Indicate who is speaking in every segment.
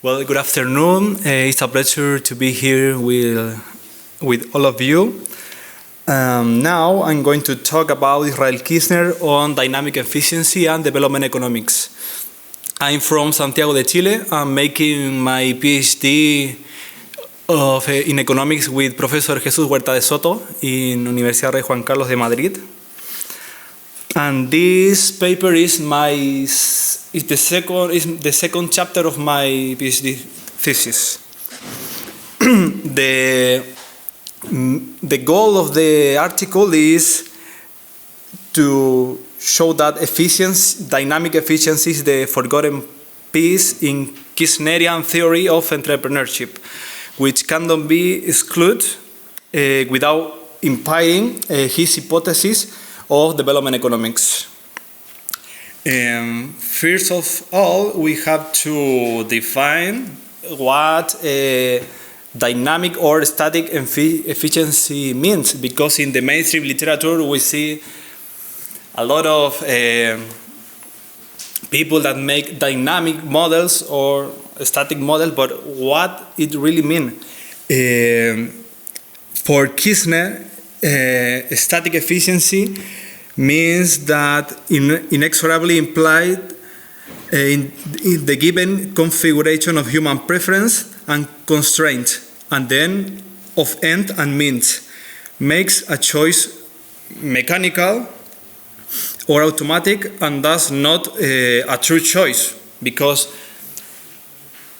Speaker 1: Well, good afternoon. It's a pleasure to be here with all of you. Now I'm going to talk about Israel Kirzner on dynamic efficiency and development economics. I'm from Santiago de Chile. I'm making my PhD in economics with Professor Jesús Huerta de Soto in Universidad Rey Juan Carlos de Madrid. And this paper is the second chapter of my PhD thesis. The goal of the article is to show that dynamic efficiency is the forgotten piece in Kirsnerian theory of entrepreneurship, which cannot be excluded without impeding his hypothesis of development economics. First of all, we have to define what dynamic or static efficiency means, because in the mainstream literature we see a lot of people that make dynamic models or static models, but what it really means. For Kirzner, static efficiency means that inexorably implied in the given configuration of human preference and constraint, and then of end and means, makes a choice mechanical or automatic and thus not a true choice, because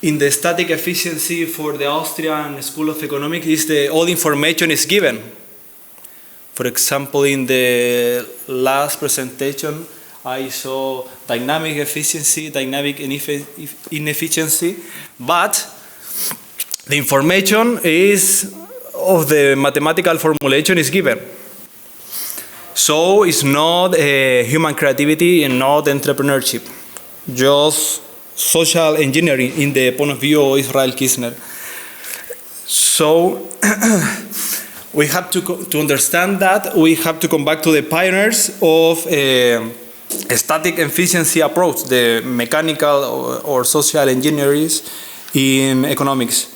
Speaker 1: in the static efficiency for the Austrian School of Economics all information is given. For example, in the last presentation, I saw dynamic efficiency, dynamic inefficiency, but the information is of the mathematical formulation is given. So it's not human creativity and not entrepreneurship, just social engineering in the point of view of Israel Kirzner. So we have to understand that we have to come back to the pioneers of a static efficiency approach, the mechanical or social engineers in economics.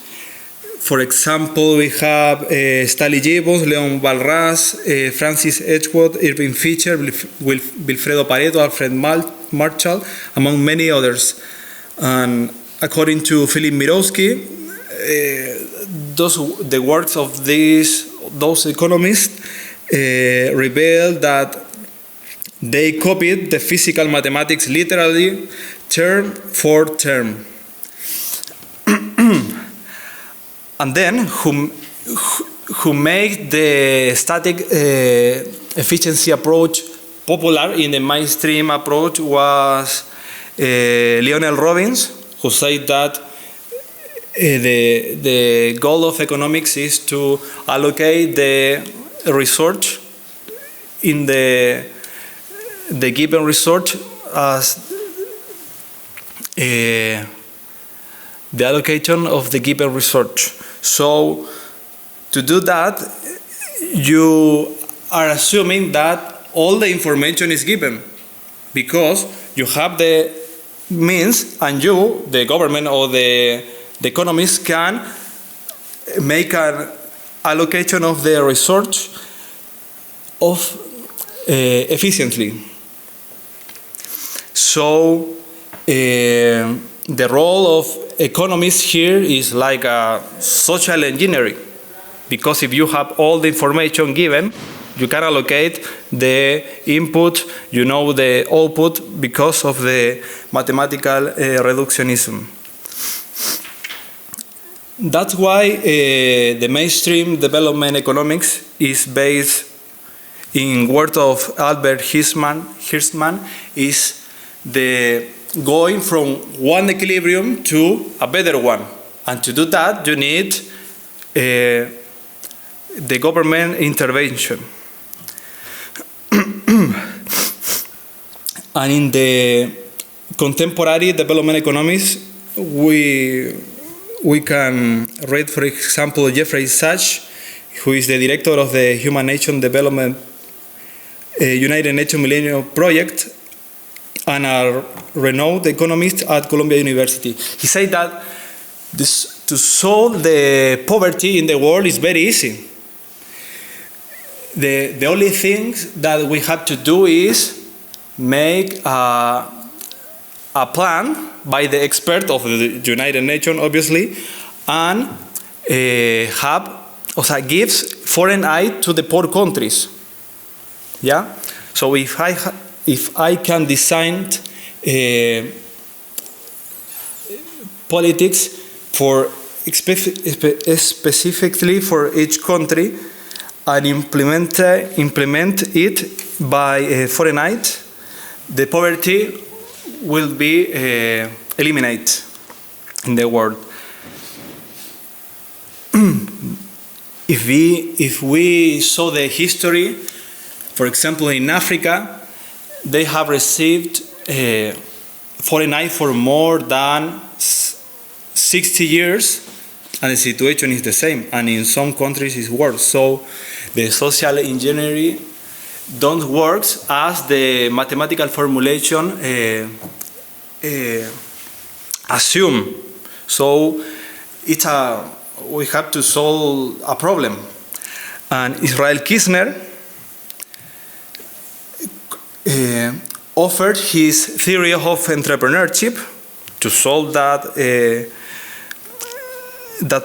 Speaker 1: For example, we have Stanley Gibbons, Leon Walras, Francis Edgeworth, Irving Fisher, Wilfredo Pareto, Alfred Marshall, among many others. And according to Philip Mirowski, the works of those economists reveal that they copied the physical mathematics literally term for term. And then who made the static efficiency approach popular in the mainstream approach was Lionel Robbins, who said that the goal of economics is to allocate the research in the given research as the allocation of the given research. So to do that, you are assuming that all the information is given, because you have the means and you, the government or the economists, can make an allocation of the research efficiently. So the role of economists here is like a social engineering, because if you have all the information given, you can allocate the input, the output, because of the mathematical reductionism. That's why the mainstream development economics is based in words of Albert Hirschman is the going from one equilibrium to a better one. And to do that, you need the government intervention. And in the contemporary development economics, we can read, for example, Jeffrey Sachs, who is the director of the Human Nation Development United Nations Millennium Project, and a renowned economist at Columbia University. He said that to solve the poverty in the world is very easy. The only thing that we have to do is make a plan by the expert of the United Nations, obviously, and gives foreign aid to the poor countries. Yeah. So if I can design politics for specifically for each country and implement it by foreign aid, the poverty will be eliminated in the world. If we saw the history, for example, in Africa, they have received foreign aid for more than 60 years, and the situation is the same, and in some countries it's worse. So the social engineering don't work as the mathematical formulation assume. So we have to solve a problem. And Israel Kirzner offered his theory of entrepreneurship to solve that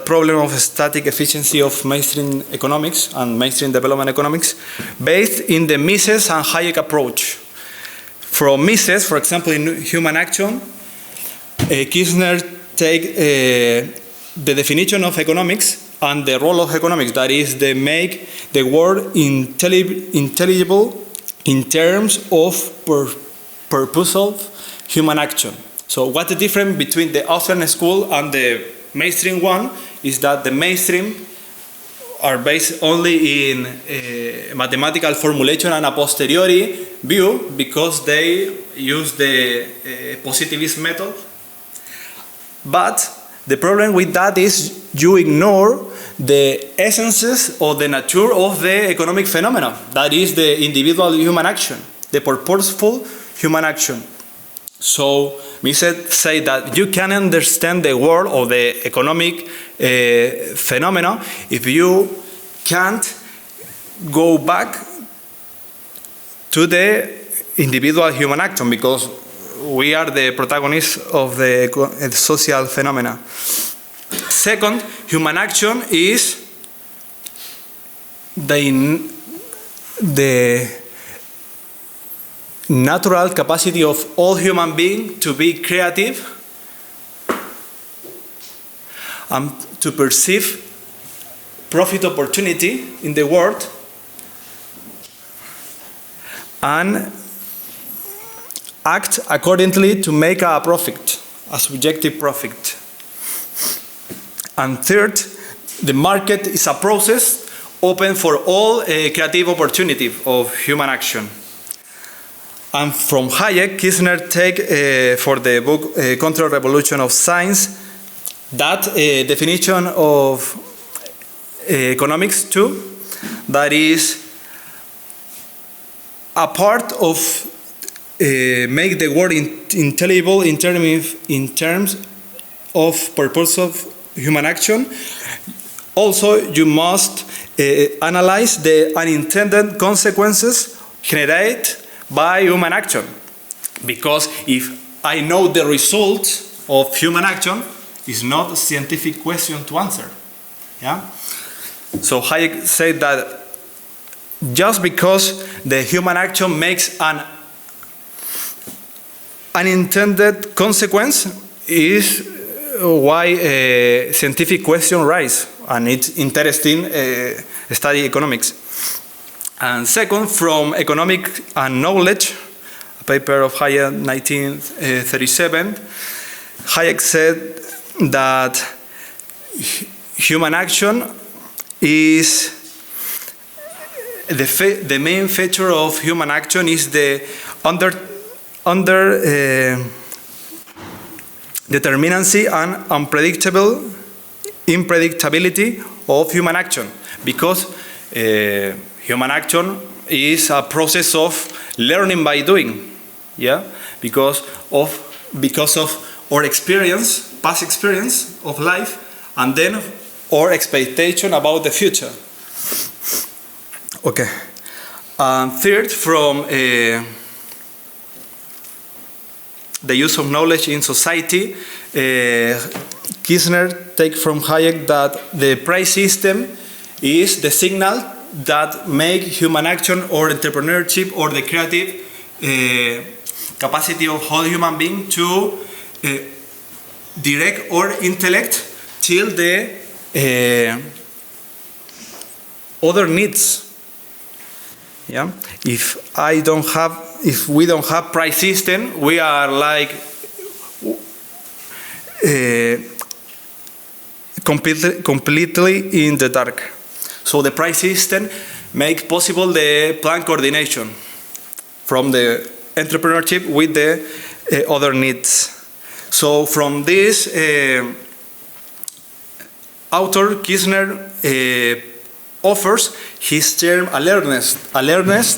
Speaker 1: problem of static efficiency of mainstream economics and mainstream development economics, based in the Mises and Hayek approach. From Mises, for example, in Human Action, Kirzner take the definition of economics and the role of economics, that is, they make the world intelligible in terms of purposeful human action. So what's the difference between the Austrian school and the mainstream one is that the mainstream are based only in mathematical formulation and a posteriori view, because they use the positivist method. But the problem with that is you ignore the essences or the nature of the economic phenomena, that is the individual human action, the purposeful human action. So Mises say that you can understand the world or the economic phenomena if you can't go back to the individual human action, because we are the protagonists of the social phenomena. Second, human action is the natural capacity of all human beings to be creative and to perceive profit opportunity in the world and act accordingly to make a profit, a subjective profit. And third, the market is a process open for all creative opportunity of human action. And from Hayek, Kirzner take for the book Counter-Revolution of Science that definition of economics too, that is a part of make the world intelligible in terms of purpose of human action. Also, you must analyze the unintended consequences generated by human action, because if I know the result of human action, it's not a scientific question to answer. Yeah. So Hayek said that just because the human action makes an unintended consequence is why a scientific question rise, and it's interesting study economics. And second, from Economic and Knowledge, a paper of Hayek 1937, Hayek said that human action is the main feature of human action is the determinacy and unpredictability of human action, because human action is a process of learning by doing, yeah, because of our experience past experience of life, and then our expectation about the future. Okay. And third, from the use of knowledge in society, Kirzner takes from Hayek that the price system is the signal that make human action or entrepreneurship or the creative capacity of whole human being to direct our intellect till the other needs. Yeah. If we don't have price system, we are like completely in the dark. So the price system makes possible the plan coordination from the entrepreneurship with the other needs. So from this, author Kirzner offers his term alertness. Alertness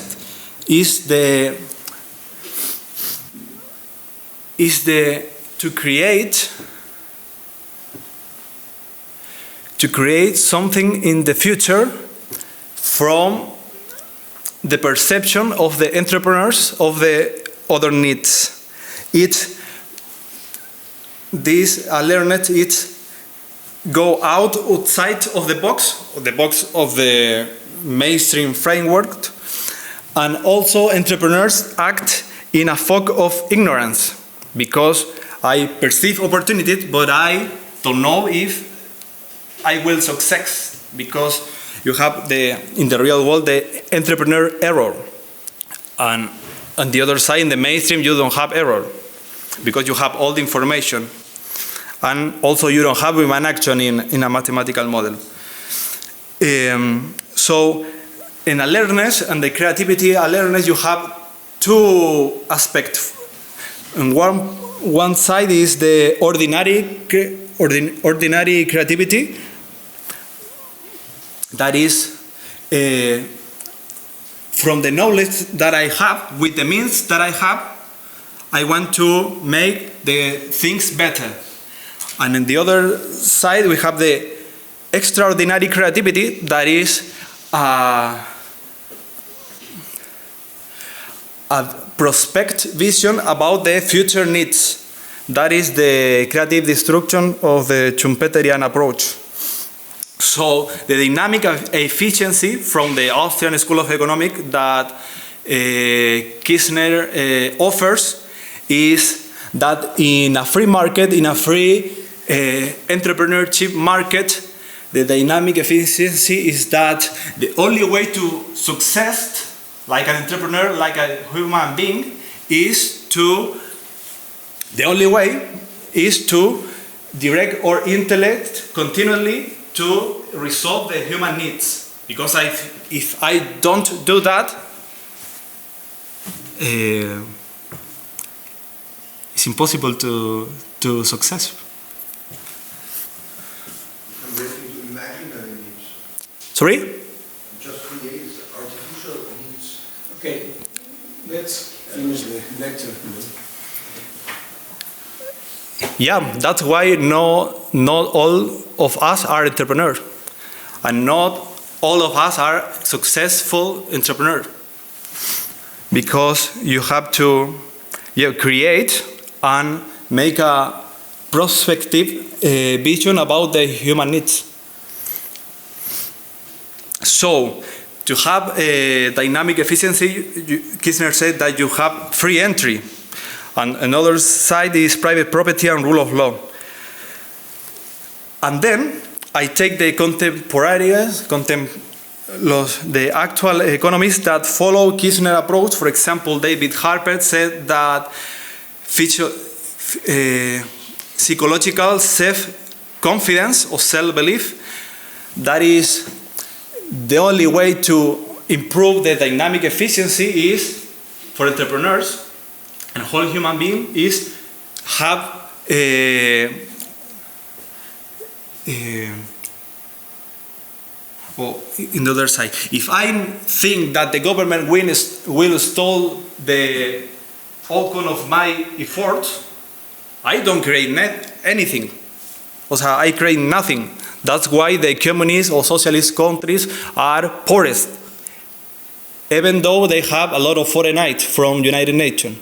Speaker 1: is the to create something in the future from the perception of the entrepreneurs of the other needs. This alertness go outside of the box of the mainstream framework, and also entrepreneurs act in a fog of ignorance because I perceive opportunities, but I don't know if I will success, because you have in the real world the entrepreneur error, and on the other side in the mainstream you don't have error because you have all the information. And also you don't have human action in a mathematical model. So in alertness and the creativity alertness, you have two aspects. On one side is the ordinary creativity. That is from the knowledge that I have, with the means that I have, I want to make the things better. And on the other side, we have the extraordinary creativity, that is a prospect vision about the future needs. That is the creative destruction of the Schumpeterian approach. So the dynamic of efficiency from the Austrian School of Economics that Kirzner offers is that in a free market, in a free entrepreneurship market, the dynamic efficiency is that the only way to success like an entrepreneur, like a human being, the only way is to direct our intellect continually to resolve the human needs. Because if I don't do that, it's impossible to success. Sorry?
Speaker 2: Just create artificial needs.
Speaker 3: Okay, let's finish the lecture.
Speaker 1: Yeah, that's why not all of us are entrepreneurs, and not all of us are successful entrepreneurs, because you have to create and make a prospective vision about the human needs. So, to have a dynamic efficiency, Kirzner said that you have free entry. And another side is private property and rule of law. And then I take the the actual economists that follow Kirzner approach. For example, David Harper said that psychological self-confidence or self-belief, that is the only way to improve the dynamic efficiency is for entrepreneurs and whole human being is have in the other side. If I think that the government will stall the outcome of my efforts, I don't create anything. O sea, I create nothing. That's why the communist or socialist countries are poorest, even though they have a lot of foreign aid from United Nations.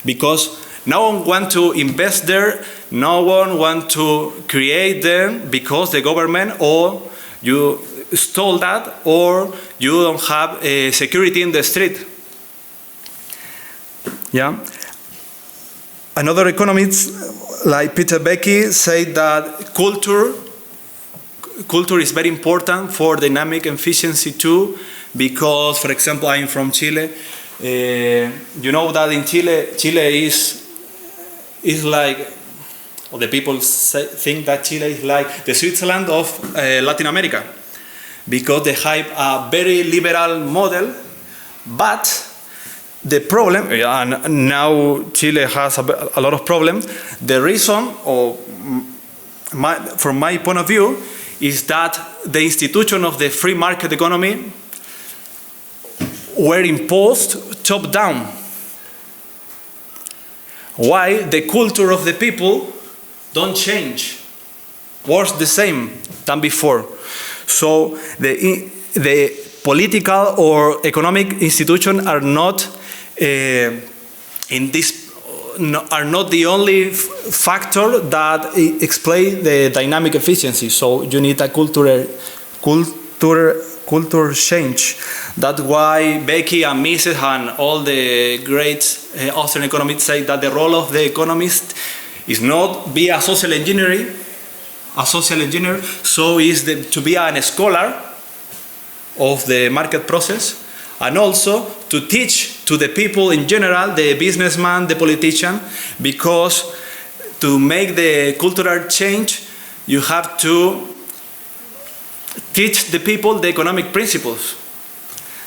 Speaker 1: Because no one wants to invest there, no one wants to create them because the government or you stole that or you don't have security in the street. Yeah. Another economist like Peter Becky said that culture is very important for dynamic efficiency too, because, for example, I'm from Chile. You know that in Chile is like, or the people think that Chile is like the Switzerland of Latin America, because they have a very liberal model, but the problem, and now Chile has a lot of problems, the reason, or from my point of view, is that the institution of the free market economy were imposed top down. Why the culture of the people don't change, was the same than before. So the political or economic institutions are not are not the only factor that explain the dynamic efficiency. So you need a culture change. That's why Becky and Mises and all the great Austrian economists say that the role of the economist is not be a social engineer, so is to be a scholar of the market process, and also to teach to the people in general, the businessman, the politician, because to make the cultural change, you have to teach the people the economic principles.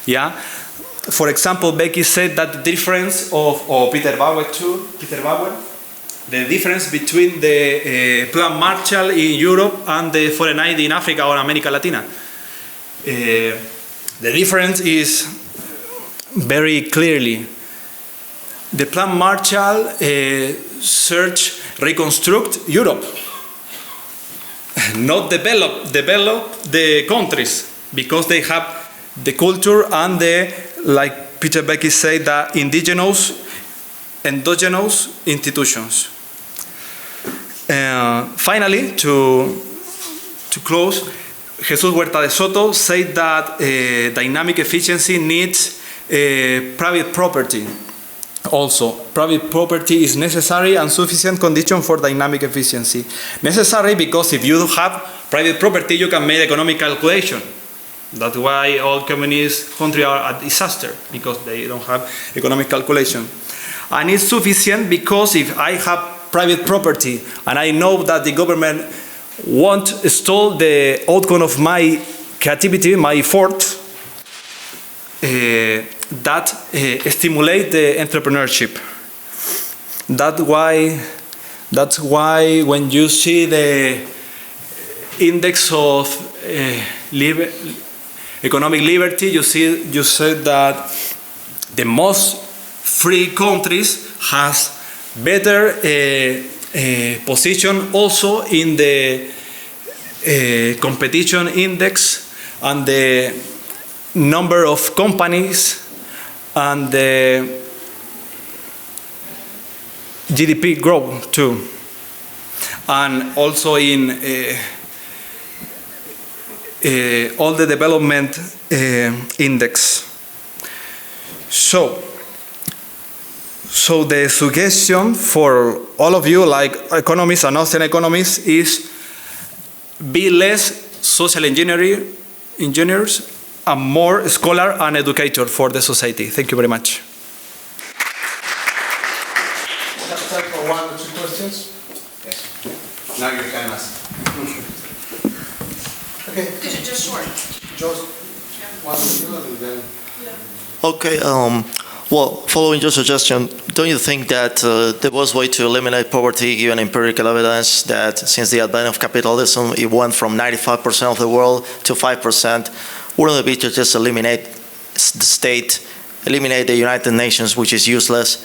Speaker 1: Yeah. For example, Becky said that the difference of, or Peter Bauer too, the difference between the Plan Marshall in Europe and the foreign aid in Africa or America Latina. The difference is very clearly. The Plan Marshall reconstruct Europe, not develop the countries, because they have the culture and the, like Peter Becky said, the endogenous institutions. Finally, to close, Jesus Huerta de Soto said that dynamic efficiency needs private property. Also, private property is necessary and sufficient condition for dynamic efficiency. Necessary because if you have private property, you can make economic calculation. That's why all communist countries are a disaster, because they don't have economic calculation. And it's sufficient because if I have private property and I know that the government won't steal the outcome of my creativity, my effort, that stimulate the entrepreneurship. That's why when you see the index of economic liberty, you see that the most free countries has better position also in the competition index and the number of companies and the GDP growth too, and also in all the development index. So the suggestion for all of you, like economists and Austrian economists, is be less social engineers and more scholar and educator for the society. Thank you very much.
Speaker 3: We have time for one or two questions. Yes. Now you can ask. Okay.
Speaker 4: Just short.
Speaker 3: Just one or two and then.
Speaker 5: Okay, well, following your suggestion, don't you think that the best way to eliminate poverty, given empirical evidence that since the advent of capitalism, it went from 95% of the world to 5%, wouldn't it be to just eliminate the state, eliminate the United Nations, which is useless,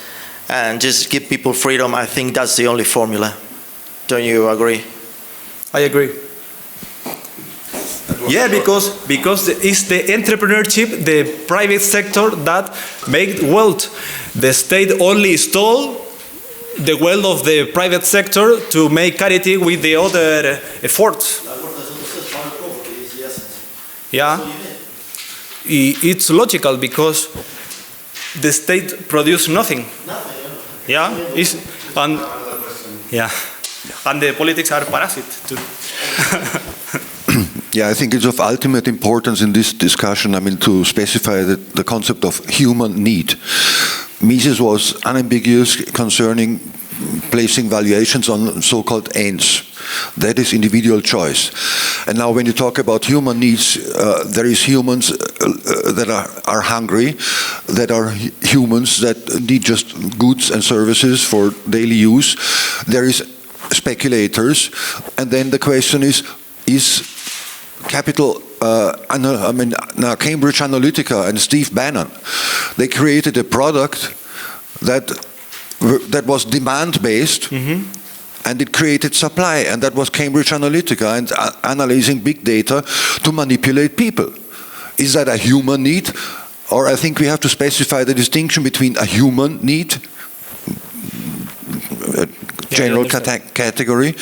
Speaker 5: and just give people freedom, I think that's the only formula. Don't you agree?
Speaker 1: I agree. Yeah, because it's the entrepreneurship, the private sector that make wealth. The state only stole the wealth of the private sector to make charity with the other efforts. Yeah, it's logical because the state produce nothing. Yeah, and the politics are parasite too.
Speaker 4: Yeah, I think it's of ultimate importance in this discussion, I mean, to specify the concept of human need. Mises was unambiguous concerning placing valuations on so-called ends. That is individual choice. And now when you talk about human needs, there is humans that are hungry, that are humans that need just goods and services for daily use. There is speculators. And then the question is capital, now Cambridge Analytica and Steve Bannon, they created a product that was demand-based, and it created supply, and that was Cambridge Analytica, and analyzing big data to manipulate people. Is that a human need? Or I think we have to specify the distinction between a human need, general category,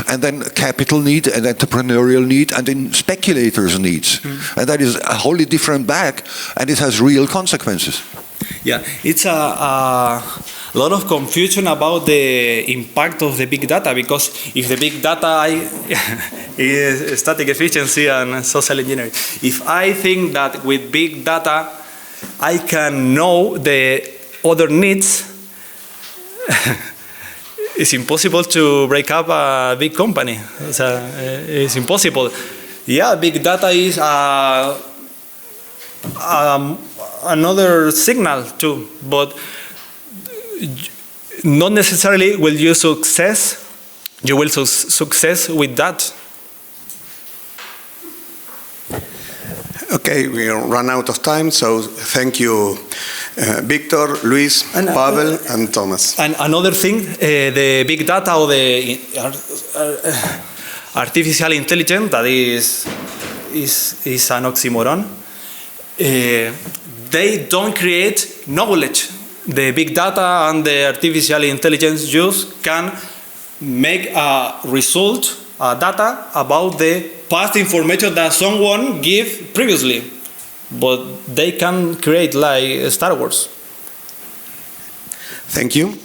Speaker 4: and then capital need and entrepreneurial need, and then speculators' needs. And that is a wholly different bag, and it has real consequences.
Speaker 1: Yeah, it's a lot of confusion about the impact of the big data, because if the big data is static efficiency and social engineering, if I think that with big data I can know the other needs, it's impossible to break up a big company. It's impossible. Yeah, big data is another signal too, but not necessarily will you success. You will success with that.
Speaker 3: Okay, we run out of time, so thank you, Victor, Luis, Pavel, and Thomas.
Speaker 1: And another thing, the big data or the artificial intelligence, that is an oxymoron. They don't create knowledge. The big data and the artificial intelligence just can make a result, a data about the past information that someone gave previously, but they can create like Star Wars.
Speaker 3: Thank you.